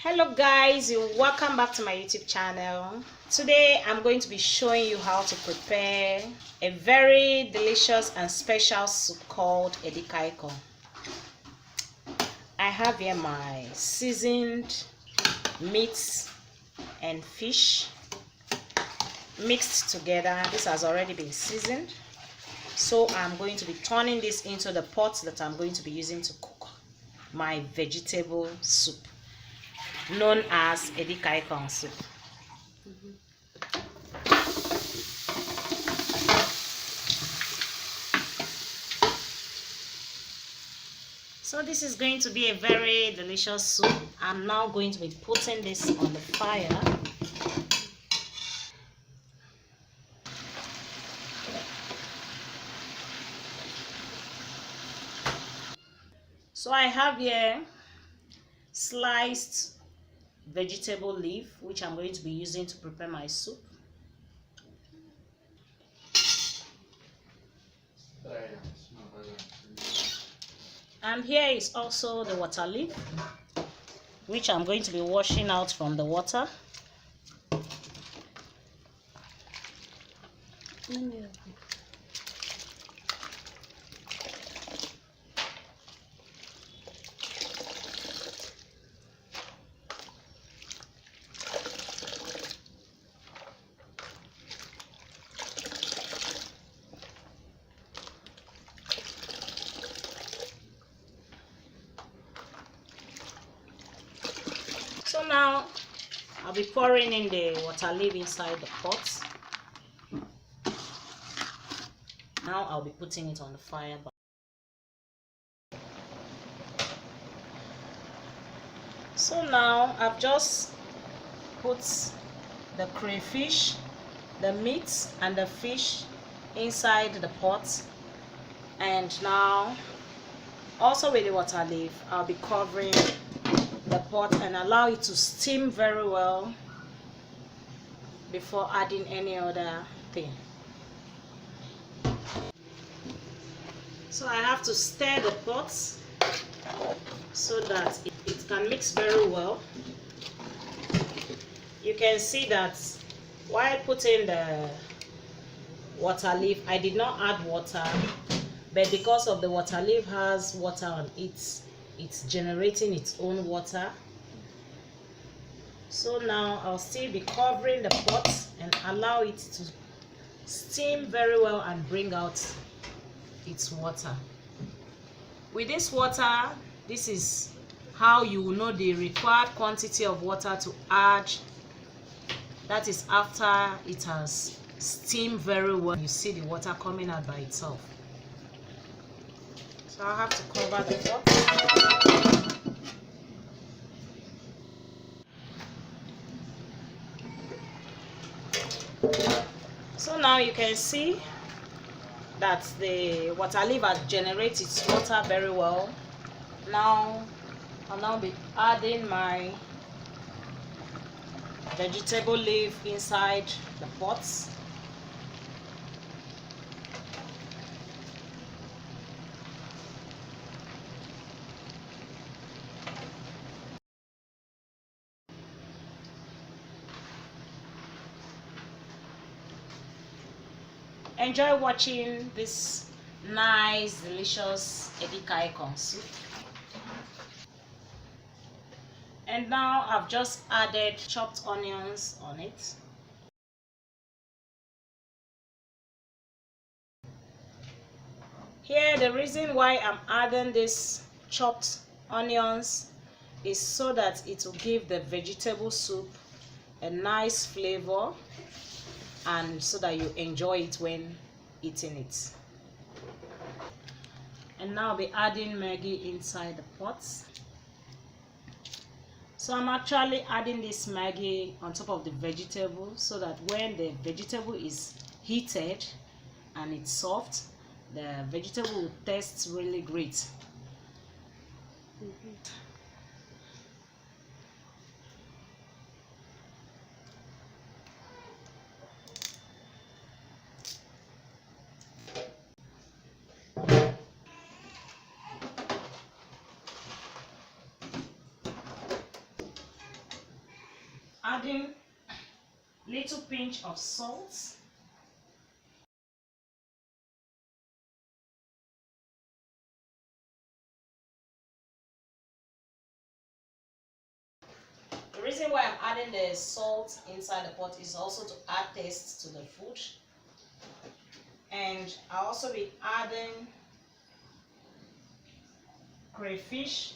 Hello guys, welcome back to my YouTube channel. Today I'm going to be showing you how to prepare a very delicious and special soup called Edikang. I have here my seasoned meats and fish mixed together. This has already been seasoned, so I'm going to be turning this into the pot that I'm going to be using to cook my vegetable soup, known as Edikang soup. So this is going to be a very delicious soup. I'm now going to be putting this on the fire. So I have here sliced vegetable leaf, which I'm going to be using to prepare my soup. And here is also the water leaf, which I'm going to be washing out from the water. So now I'll be pouring in the water leaf inside the pot. Now I'll be putting it on the fire. So now I've just put the crayfish, the meat and the fish inside the pot, and now also with the water leaf I'll be covering the pot and allow it to steam very well before adding any other thing. So I have to stir the pot so that it can mix very well. You can see that while putting the water leaf, I did not add water, but because of the water leaf has water on it, it's generating its own water. So now I'll still be covering the pot and allow it to steam very well and bring out its water. With this water, this is how you will know the required quantity of water to add. That is after it has steamed very well. You see the water coming out by itself. So I have to cover the pot. So now you can see that the water leaf has generated its water very well. Now I'll now be adding my vegetable leaf inside the pot. Enjoy watching this nice, delicious Edikang soup. And now I've just added chopped onions on it. Here, the reason why I'm adding this chopped onions is so that it will give the vegetable soup a nice flavor, and so that you enjoy it when eating it. And now I'll be adding Maggi inside the pot. So I'm actually adding this Maggi on top of the vegetable so that when the vegetable is heated and it's soft, the vegetable will taste really great. adding little pinch of salt. The reason why I'm adding the salt inside the pot is also to add taste to the food. And I'll also be adding crayfish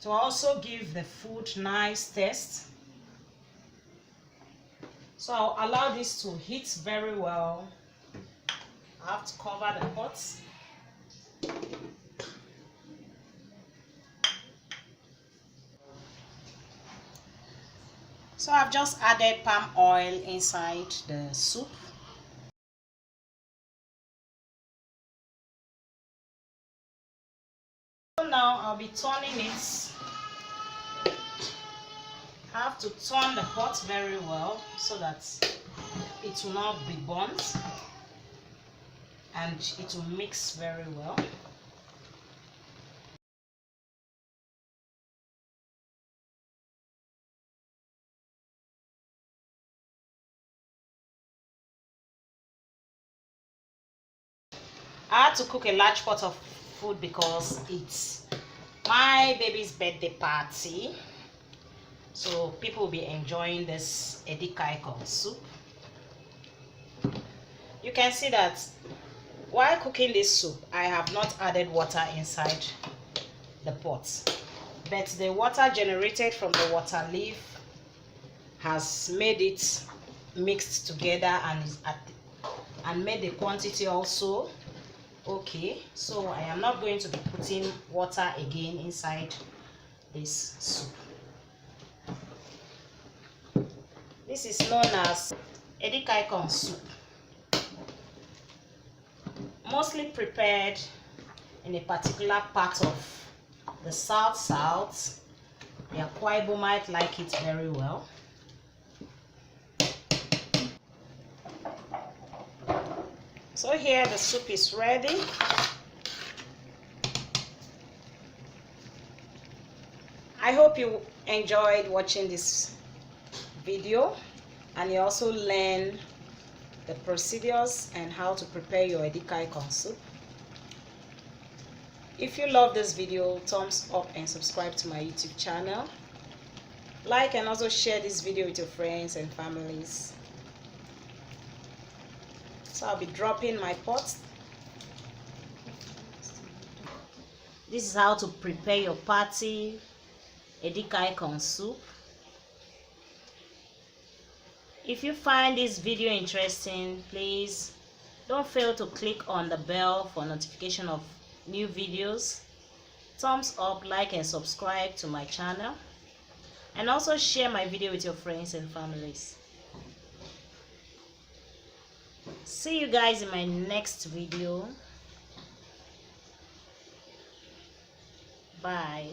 to also give the food nice taste. So I'll allow this to heat very well. I have to cover the pot. So I've just added palm oil inside the soup. So now I'll be turning it. I have to turn the pot very well so that it will not be burnt and it will mix very well. I had to cook a large pot of food because it's my baby's birthday party. So people will be enjoying this Edikang soup. You can see that while cooking this soup, I have not added water inside the pot. But the water generated from the water leaf has made it mixed together and made the quantity also okay. So I am not going to be putting water again inside this soup. This is known as Edikang soup, mostly prepared in a particular part of the south. The Akwa Ibom might like it very well. So here the soup is ready. I hope you enjoyed watching this video and you also learn the procedures and how to prepare your Edikang soup. If you love this video, thumbs up and subscribe to my YouTube channel. Like and also share this video with your friends and families. So I'll be dropping my pot. This is how to prepare your party Edikang soup. If you find this video interesting, please don't fail to click on the bell for notification of new videos. Thumbs up, like and subscribe to my channel. And also share my video with your friends and families. See you guys in my next video. Bye.